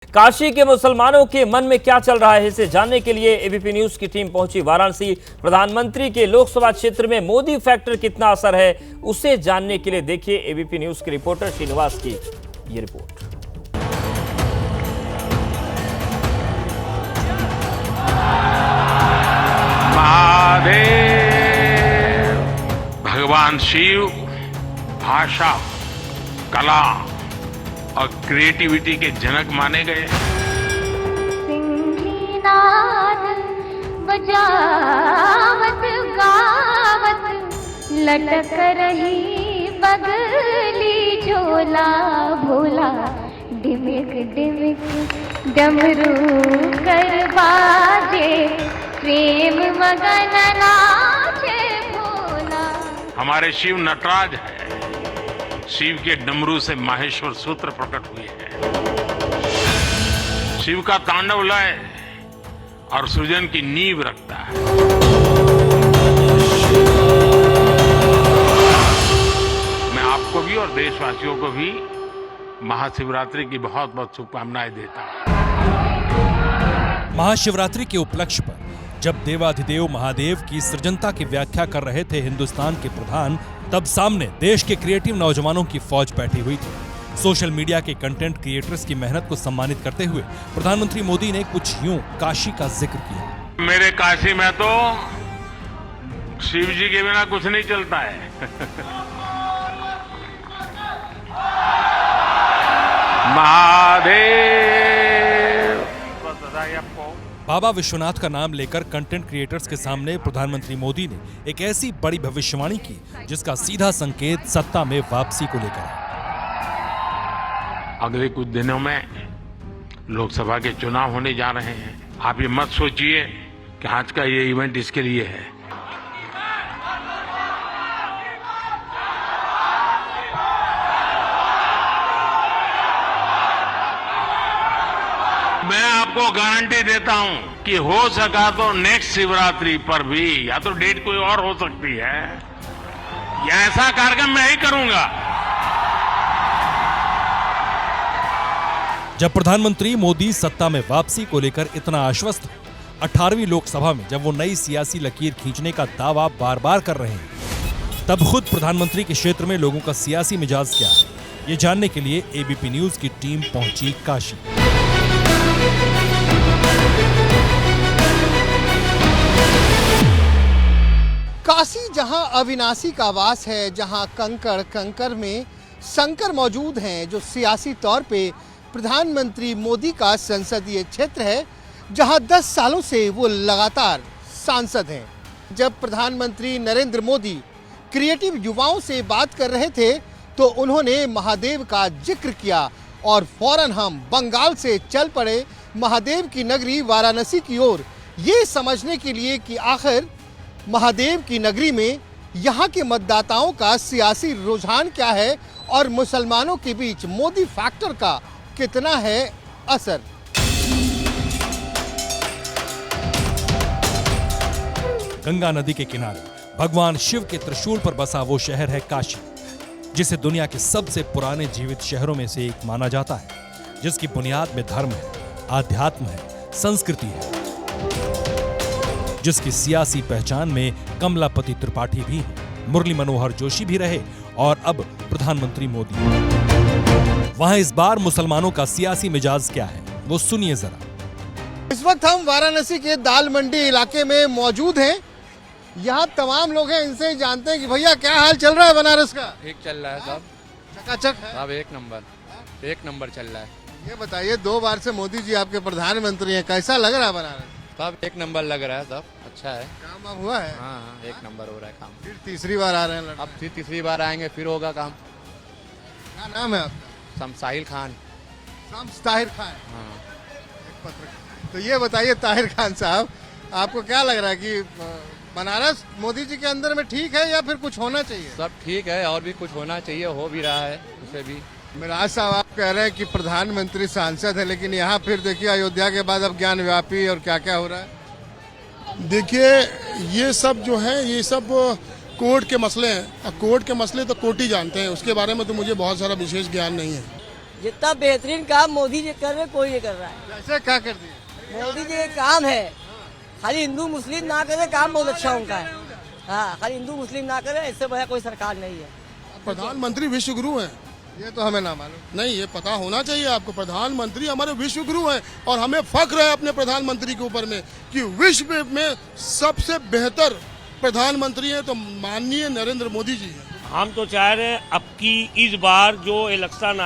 काशी के मुसलमानों के मन में क्या चल रहा है, इसे जानने के लिए एबीपी न्यूज की टीम पहुंची वाराणसी। प्रधानमंत्री के लोकसभा क्षेत्र में मोदी फैक्टर कितना असर है, उसे जानने के लिए देखिए एबीपी न्यूज के रिपोर्टर श्रीनिवास की ये रिपोर्ट। महादेव भगवान शिव भाषा, कला और क्रिएटिविटी के जनक माने गए। सिंहनाद बजावत गावत लटक रही बगली झोला, भोला डिमिक डिमिक डमरू कर बाजे, प्रेम मगन नाचे भोला। हमारे शिव नटराज है, शिव के डमरू से माहेश्वर सूत्र प्रकट हुए हैं। शिव का तांडव लय और सृजन की नींव रखता है। मैं आपको भी और देशवासियों को भी महाशिवरात्रि की बहुत बहुत शुभकामनाएं देता हूं। महाशिवरात्रि के उपलक्ष्य पर जब देवाधिदेव महादेव की सृजनता की व्याख्या कर रहे थे हिंदुस्तान के प्रधान, तब सामने देश के क्रिएटिव नौजवानों की फौज बैठी हुई थी। सोशल मीडिया के कंटेंट क्रिएटर्स की मेहनत को सम्मानित करते हुए प्रधानमंत्री मोदी ने कुछ यूं काशी का जिक्र किया। मेरे काशी में तो शिव जी के बिना कुछ नहीं चलता है। महादेव। बाबा विश्वनाथ का नाम लेकर कंटेंट क्रिएटर्स के सामने प्रधानमंत्री मोदी ने एक ऐसी बड़ी भविष्यवाणी की जिसका सीधा संकेत सत्ता में वापसी को लेकर है। अगले कुछ दिनों में लोकसभा के चुनाव होने जा रहे हैं। आप ये मत सोचिए कि आज का ये इवेंट इसके लिए है। मैं आपको गारंटी देता हूं कि हो सका तो नेक्स्ट शिवरात्रि पर भी या तो डेट कोई और हो सकती है, या ऐसा कार्यक्रम मैं ही करूंगा। जब प्रधानमंत्री मोदी सत्ता में वापसी को लेकर इतना आश्वस्त हो, 18वीं लोकसभा में जब वो नई सियासी लकीर खींचने का दावा बार बार कर रहे हैं, तब खुद प्रधानमंत्री के क्षेत्र में लोगों का सियासी मिजाज क्या है, ये जानने के लिए एबीपी न्यूज की टीम पहुंची काशी। काशी जहां अविनाशी का वास है, जहां कंकड़ कंकर में शंकर मौजूद हैं, जो सियासी तौर पे प्रधानमंत्री मोदी का संसदीय क्षेत्र है, जहां 10 सालों से वो लगातार सांसद हैं। जब प्रधानमंत्री नरेंद्र मोदी क्रिएटिव युवाओं से बात कर रहे थे तो उन्होंने महादेव का जिक्र किया और फौरन हम बंगाल से चल पड़े महादेव की नगरी वाराणसी की ओर, ये समझने के लिए कि आखिर महादेव की नगरी में यहाँ के मतदाताओं का सियासी रुझान क्या है और मुसलमानों के बीच मोदी फैक्टर का कितना है असर। गंगा नदी के किनारे भगवान शिव के त्रिशूल पर बसा वो शहर है काशी, जिसे दुनिया के सबसे पुराने जीवित शहरों में से एक माना जाता है, जिसकी बुनियाद में धर्म है, आध्यात्म है, संस्कृति है, जिसकी सियासी पहचान में कमलापति त्रिपाठी भी हैं, मुरली मनोहर जोशी भी रहे और अब प्रधानमंत्री मोदी। वहां इस बार मुसलमानों का सियासी मिजाज क्या है, वो सुनिए जरा। इस वक्त हम वाराणसी के दाल मंडी इलाके में मौजूद हैं। यहाँ तमाम लोग हैं, इनसे जानते हैं कि भैया क्या हाल चल रहा है बनारस का। ठीक चल रहा है सब, चकाचक है सब एक नंबर चल रहा है। ये बताइए, 2 बार से मोदी जी आपके प्रधानमंत्री हैं, कैसा लग रहा है बनारस? सब एक नंबर लग रहा है, सब अच्छा है। काम वाम हुआ है? हाँ, एक नंबर हो रहा है काम। फिर तीसरी बार आ रहे हैं लड़का। अब फिर तीसरी बार आएंगे, फिर होगा काम। क्या नाम है आपका? साहिल खान। ताहिर खान। हाँ। एक पत्रकार। तो ये बताइए ताहिर खान साहब, आपको क्या लग रहा है कि बनारस मोदी जी के अंदर में ठीक है या फिर कुछ होना चाहिए? सब ठीक है, और भी कुछ होना चाहिए, हो भी रहा है उसे भी। मिराज साहब, आप कह रहे हैं कि प्रधानमंत्री सांसद है, लेकिन यहाँ फिर देखिए अयोध्या के बाद अब ज्ञान व्यापी और क्या क्या हो रहा है। देखिए, ये सब जो है, ये सब कोर्ट के मसले हैं। कोर्ट के मसले तो कोर्ट ही जानते हैं, उसके बारे में तो मुझे बहुत सारा विशेष ज्ञान नहीं है। जितना बेहतरीन काम मोदी जी कर रहे कोई नहीं कर रहा है। ऐसे क्या कर दिया? मोदी जी का काम है, खाली हिंदू मुस्लिम ना करे, काम बहुत अच्छा उनका है। हाँ, खाली हिंदू मुस्लिम ना करे, इससे बड़ा कोई सरकार नहीं है। प्रधानमंत्री विश्व गुरु हैं। ये तो हमें ना मालूम। नहीं, ये पता होना चाहिए आपको। प्रधानमंत्री हमारे विश्व गुरु हैं और हमें फख्र है अपने प्रधानमंत्री के ऊपर में कि विश्व में सबसे बेहतर प्रधानमंत्री हैं तो माननीय नरेंद्र मोदी जी हैं। हम तो चाह रहे हैं अब की इस बार जो इलेक्शन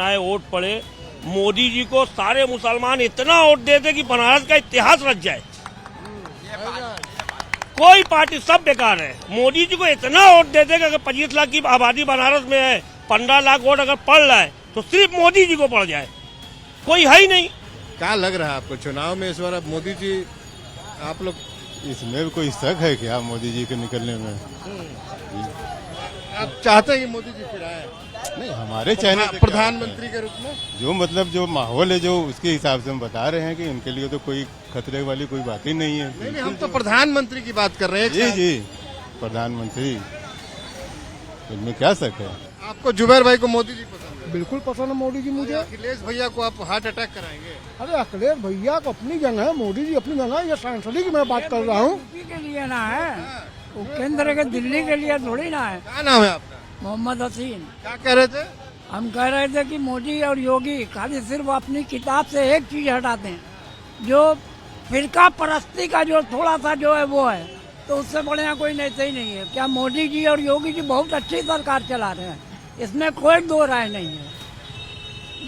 आए वोट पड़े, मोदी जी को सारे मुसलमान इतना वोट दे दे कि बनारस का इतिहास रच जाए। कोई पार्टी सब बेकार है। मोदी जी को इतना वोट दे दे कि अगर 25 लाख की आबादी बनारस में है, 15 लाख वोट अगर पड़ रहा है तो सिर्फ मोदी जी को पड़ जाए, कोई है ही नहीं। क्या लग रहा है आपको चुनाव में इस बार अब मोदी जी, आप लोग इसमें कोई शक है क्या मोदी जी के निकलने में? आप चाहते हैं कि मोदी जी फिर आए? नहीं, हमारे चाहने से प्रधानमंत्री के रूप में जो मतलब जो माहौल है जो उसके हिसाब से हम बता रहे हैं कि इनके लिए तो कोई खतरे वाली कोई बात ही नहीं है। नहीं, हम तो प्रधानमंत्री की बात कर रहे हैं। जी जी, प्रधानमंत्री, इनमें क्या शक है? आपको जुबैर भाई को मोदी जी पसंद है? बिल्कुल पसंद है मोदी जी मुझे। अखिलेश भैया को आप हार्ट अटैक कराएंगे? अरे अखिलेश भैया को अपनी जगह है, मोदी जी अपनी जगह है। ये सांसद की मैं बात कर रहा हूँ। के लिए ना है, वो केंद्र के दिल्ली के लिए थोड़ी ना है। क्या नाम है आपका? मोहम्मद हसीन। क्या कह रहे थे? हम कह रहे थे कि मोदी और योगी खाली सिर्फ अपनी किताब से एक चीज हटाते हैं, जो फिरका परस्ती का जो थोड़ा सा जो है वो है, तो उससे बढ़िया कोई नेता ही नहीं है। क्या मोदी जी और योगी जी बहुत अच्छी सरकार चला रहे हैं, इसमें कोई दो राय नहीं है।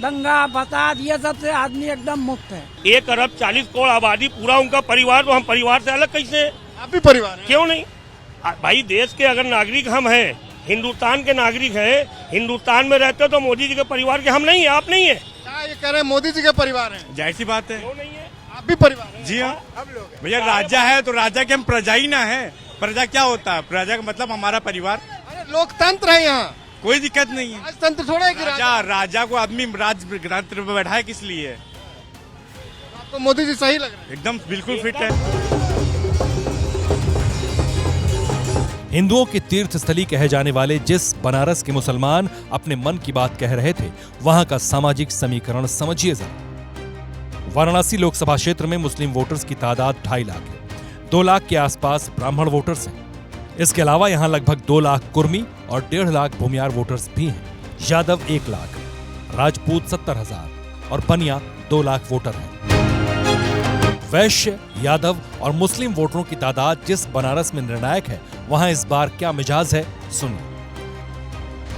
दंगा फसाद ये सब से आदमी एकदम मुक्त है। 1 अरब 40 करोड़ आबादी, पूरा उनका परिवार, तो हम परिवार से अलग कैसे हैं? आप भी परिवार हैं? क्यों नहीं भाई, देश के अगर नागरिक हम हैं, हिंदुस्तान के नागरिक हैं, हिंदुस्तान में रहते तो मोदी जी के परिवार के हम नहीं है, आप नहीं है। क्या ये कह रहे हैं मोदी जी के परिवार हैं? जाहिर सी बात है। क्यों नहीं है? आप भी परिवार हैं? जी हाँ, हम लोग हैं। भैया राजा है तो राजा के हम प्रजा ही ना है। प्रजा क्या होता है? प्रजा का मतलब हमारा परिवार। अरे लोकतंत्र है यहाँ, कोई दिक्कत नहीं है। राजतंत्र थोड़ा है कि राजा को आदमी राजतंत्र में बैठाए किस लिए? आपको मोदी जी सही लग रहे हैं? एकदम बिल्कुल फिट है। हिंदुओं की तीर्थ स्थली कहे जाने वाले जिस बनारस के मुसलमान अपने मन की बात कह रहे थे, वहां का सामाजिक समीकरण समझिए जरा। वाराणसी लोकसभा क्षेत्र में मुस्लिम वोटर्स की तादाद 2.5 लाख है। 2 लाख के आसपास ब्राह्मण वोटर्स हैं। इसके अलावा यहां लगभग 2 लाख कुर्मी और 1.5 लाख भूमियार वोटर्स भी हैं। यादव 1 लाख, राजपूत 70,000 और बनिया 2 लाख वोटर हैं। वैश्य, यादव और मुस्लिम वोटरों की तादाद जिस बनारस में निर्णायक है, वहां इस बार क्या मिजाज है, सुनिए।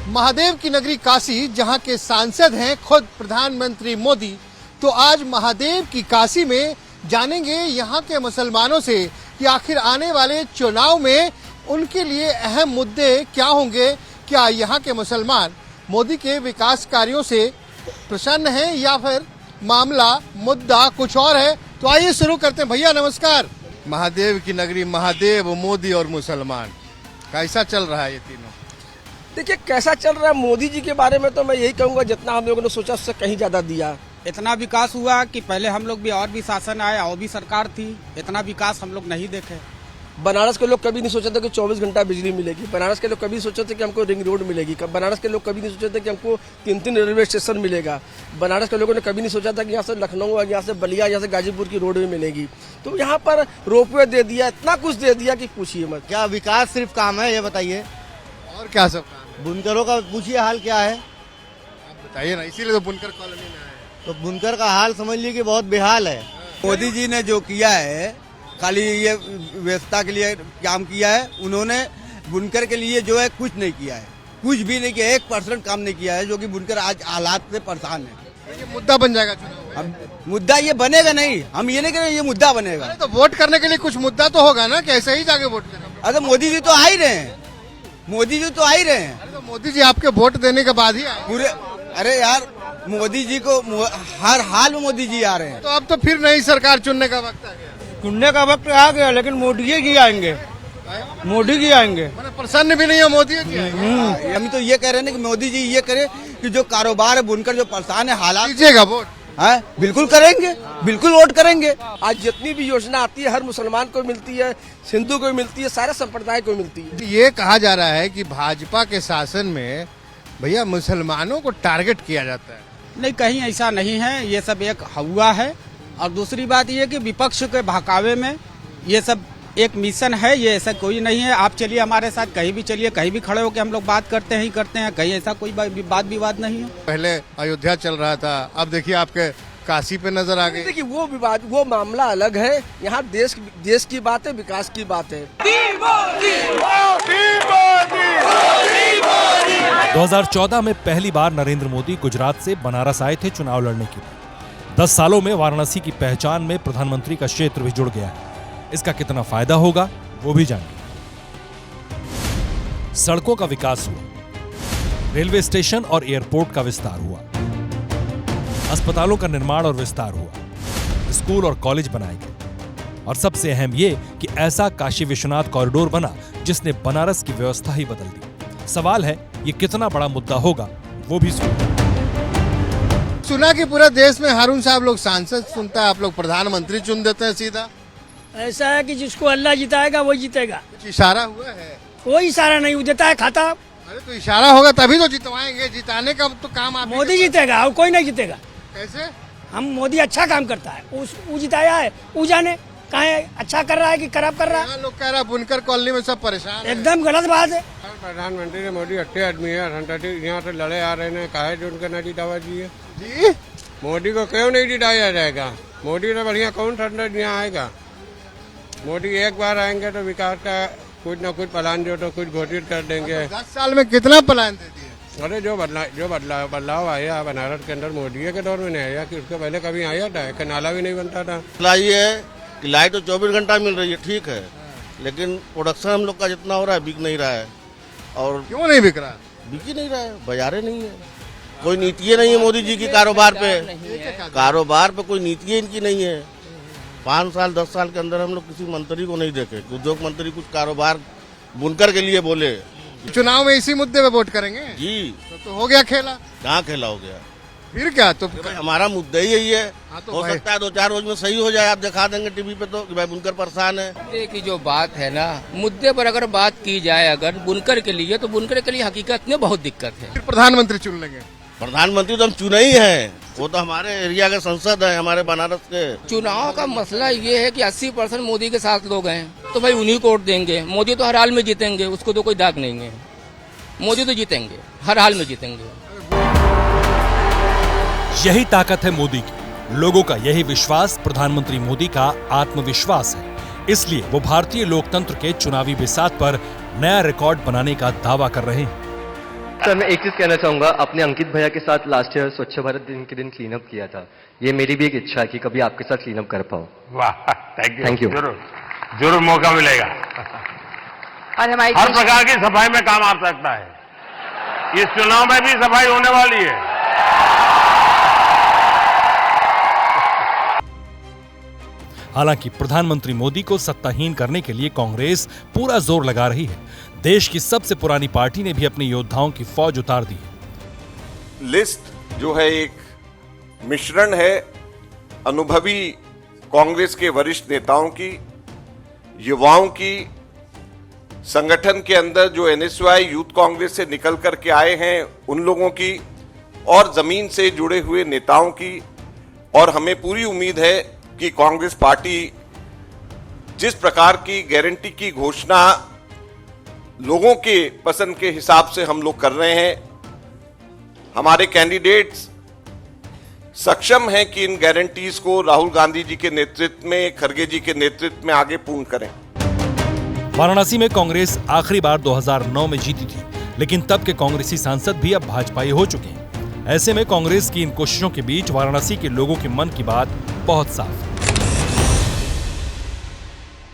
महादेव की नगरी काशी, जहां के सांसद हैं खुद प्रधानमंत्री मोदी, तो आज महादेव की काशी में जानेंगे यहां के मुसलमानों से कि आखिर आने वाले चुनाव में उनके लिए अहम मुद्दे क्या होंगे। क्या यहां के मुसलमान मोदी के विकास कार्यों से प्रसन्न हैं या फिर मामला मुद्दा कुछ और है? तो आइए शुरू करते हैं। भैया नमस्कार। महादेव की नगरी, महादेव, मोदी और मुसलमान, कैसा चल रहा है ये तीनों? देखिए कैसा चल रहा है। मोदी जी के बारे में तो मैं यही कहूँगा, जितना हम लोगों ने सोचा उससे कहीं ज्यादा दिया। इतना विकास हुआ कि पहले हम लोग भी और भी शासन आया और भी सरकार थी, इतना विकास हम लोग नहीं देखे। बनारस के लोग कभी नहीं सोचे थे कि 24 घंटा बिजली मिलेगी। बनारस के लोग कभी सोचे थे कि हमको रिंग रोड मिलेगी। बनारस के लोग कभी नहीं सोचे थे कि हमको 3 रेलवे स्टेशन मिलेगा। बनारस के लोगों ने कभी नहीं सोचा था कि यहाँ से लखनऊ और यहाँ से बलिया, यहाँ से गाजीपुर की रोड भी मिलेगी। तो यहाँ पर रोपवे दे दिया, इतना कुछ दे दिया कि पूछिए मत। क्या विकास सिर्फ काम है, ये बताइए? और क्या सब काम है? बुनकरों का पूछिए हाल क्या है, आप बताइए ना, इसीलिए तो बुनकर कॉलोनी में आए। तो बुनकर का हाल समझ लीजिए कि बहुत बेहाल है। मोदी जी ने जो किया है, खाली ये व्यवस्था के लिए काम किया है। उन्होंने बुनकर के लिए जो है कुछ नहीं किया है, कुछ भी नहीं किया, 1% काम नहीं किया है, जो कि बुनकर आज हालात से परेशान है। ये मुद्दा बन जाएगा चुनाव में। अब मुद्दा ये बनेगा नहीं, हम ये नहीं कह रहे ये मुद्दा बनेगा। अरे तो वोट करने के लिए कुछ मुद्दा तो होगा ना, कि ऐसे ही जाके वोट करना? अरे मोदी जी तो आ ही रहे हैं, मोदी जी तो आ ही रहे हैं। अरे तो मोदी जी आपके वोट देने के बाद ही आए पूरे। अरे यार मोदी जी को हर हाल में मोदी जी आ रहे हैं। तो अब तो फिर नई सरकार चुनने का वक्त आ गया। चुनने का वक्त आ गया, लेकिन मोदी जी आएंगे, मोदी जी आएंगे। मैंने प्रसन्न भी नहीं है मोदी जी। हम तो ये कह रहे हैं कि मोदी जी ये करे कि जो कारोबार है बुनकर जो परेशान है हालात, दीजिएगा वोट? है बिल्कुल करेंगे, बिल्कुल वोट करेंगे। आज जितनी भी योजना आती है हर मुसलमान को मिलती है, हिंदू को मिलती है, सारे संप्रदाय को मिलती है। ये कहा जा रहा है कि भाजपा के शासन में भैया मुसलमानों को टारगेट किया जाता है। नहीं, कहीं ऐसा नहीं है, ये सब एक हुआ है। और दूसरी बात ये कि विपक्ष के बहकावे में ये सब एक मिशन है, ये ऐसा कोई नहीं है। आप चलिए हमारे साथ, कहीं भी चलिए, कहीं भी खड़े होकर हम लोग बात करते हैं ही करते हैं, कहीं ऐसा कोई बात विवाद नहीं है। पहले अयोध्या चल रहा था, अब देखिए आपके काशी पे नजर आ गई। देखिए वो विवाद, वो मामला अलग है। यहाँ देश की बात है, विकास की बात है। 2014 में पहली बार नरेंद्र मोदी गुजरात से बनारस आए थे चुनाव लड़ने के लिए। 10 सालों में वाराणसी की पहचान में प्रधानमंत्री का क्षेत्र भी जुड़ गया है। इसका कितना फायदा होगा वो भी जानिए। सड़कों का विकास हुआ, रेलवे स्टेशन और एयरपोर्ट का विस्तार हुआ, अस्पतालों का निर्माण और विस्तार हुआ, स्कूल और कॉलेज बनाए गए, और सबसे अहम ये कि ऐसा काशी विश्वनाथ कॉरिडोर बना जिसने बनारस की व्यवस्था ही बदल दी। सवाल है ये कितना बड़ा मुद्दा होगा, वो भी सुना कि पूरे देश में हारून साहब लोग सांसद चुनता है, आप लोग प्रधानमंत्री चुन देते हैं सीधा। ऐसा है कि जिसको अल्लाह जिताएगा वही जीतेगा। कुछ इशारा हुआ है? कोई इशारा नहीं, देता है खाता। अरे तो इशारा होगा तभी तो जितवाएंगे, जिताने का तो काम आप मोदी जीतेगा और कोई नहीं जीतेगा। कैसे? हम मोदी अच्छा काम करता है, वो जिताया है, वो जाने कहाँ अच्छा कर रहा है कि खराब कर रहा है। लोग कह रहा है बुनकर कॉलोनी में सब परेशान है। एकदम गलत बात है। प्रधानमंत्री ने मोदी अच्छे आदमी है, यहाँ से लड़े आ रहे हैं, काहे जो उनका ना जितावा जी है जी। मोदी को क्यों नहीं जिताया जाएगा? मोदी से बढ़िया कौन संसद यहाँ आएगा? मोदी एक बार आएंगे तो विकास का कुछ न कुछ प्लान जो तो कुछ घोषित कर देंगे। 10 साल में कितना प्लान दे दिए? अरे जो बदलाव आया बनारस के अंदर मोदी के दौर में नहीं आया, कि उसके पहले कभी आया था? एक नाला भी नहीं बनता था। लाई है कि लाइट तो 24 घंटा मिल रही है, ठीक है, लेकिन प्रोडक्शन हम लोग का जितना हो रहा है बिक नहीं रहा है। और क्यों नहीं बिक रहा? बिक ही नहीं रहा है, बाजारे नहीं है, कोई नीति नहीं है मोदी जी की कारोबार पे। कारोबार पे कोई नीति इनकी नहीं है। 5 साल 10 साल के अंदर हम लोग किसी मंत्री को नहीं देखे, उद्योग मंत्री कुछ कारोबार बुनकर के लिए बोले। चुनाव में इसी मुद्दे पे वोट करेंगे जी। तो हो गया खेला? कहाँ खेला हो गया? फिर क्या? तो हमारा मुद्दा ही यही है। तो हो सकता है 2-4 रोज में सही हो जाए, आप दिखा देंगे टीवी पे तो कि भाई बुनकर परेशान है। मुद्दे की जो बात है ना, मुद्दे पर अगर बात की जाए अगर बुनकर के लिए, तो बुनकर के लिए हकीकत में बहुत दिक्कत है। फिर प्रधानमंत्री चुन लेंगे? प्रधानमंत्री तो हम चुने ही हैं, वो तो हमारे एरिया के संसद है, हमारे बनारस के। चुनाव का मसला ये है कि 80% मोदी के साथ लोग हैं, तो भाई उन्हीं को वोट देंगे। मोदी तो हर हाल में जीतेंगे, उसको तो कोई दाग नहीं है। मोदी तो जीतेंगे, हर हाल में जीतेंगे। यही ताकत है मोदी की, लोगों का यही विश्वास प्रधानमंत्री मोदी का आत्मविश्वास है। इसलिए वो भारतीय लोकतंत्र के चुनावी बिसात पर नया रिकॉर्ड बनाने का दावा कर रहे हैं। सर मैं एक चीज कहना चाहूंगा, अपने अंकित भैया के साथ लास्ट ईयर स्वच्छ भारत दिन के दिन क्लीन अप किया था। ये मेरी भी एक इच्छा है कि कभी आपके साथ क्लीन अप कर पाऊं। वाह, थैंक यू। जरूर मौका मिलेगा। और हमारी हर प्रकार की सफाई में काम आ सकता है। इस चुनाव में भी सफाई होने वाली है। हालांकि प्रधानमंत्री मोदी को सत्ताहीन करने के लिए कांग्रेस पूरा जोर लगा रही है। देश की सबसे पुरानी पार्टी ने भी अपने योद्धाओं की फौज उतार दी है। लिस्ट जो है एक मिश्रण है अनुभवी कांग्रेस के वरिष्ठ नेताओं की, युवाओं की, संगठन के अंदर जो एनएसयूआई यूथ कांग्रेस से निकल करके आए हैं उन लोगों की, और जमीन से जुड़े हुए नेताओं की। और हमें पूरी उम्मीद है कि कांग्रेस पार्टी जिस प्रकार की गारंटी की घोषणा लोगों के पसंद के हिसाब से हम लोग कर रहे हैं, हमारे कैंडिडेट्स सक्षम हैं कि इन गारंटीज को राहुल गांधी जी के नेतृत्व में, खड़गे जी के नेतृत्व में आगे पूर्ण करें। वाराणसी में कांग्रेस आखिरी बार 2009 में जीती थी, लेकिन तब के कांग्रेसी सांसद भी अब भाजपाई हो चुके हैं। ऐसे में कांग्रेस की इन कोशिशों के बीच वाराणसी के लोगों के मन की बात बहुत साफ है।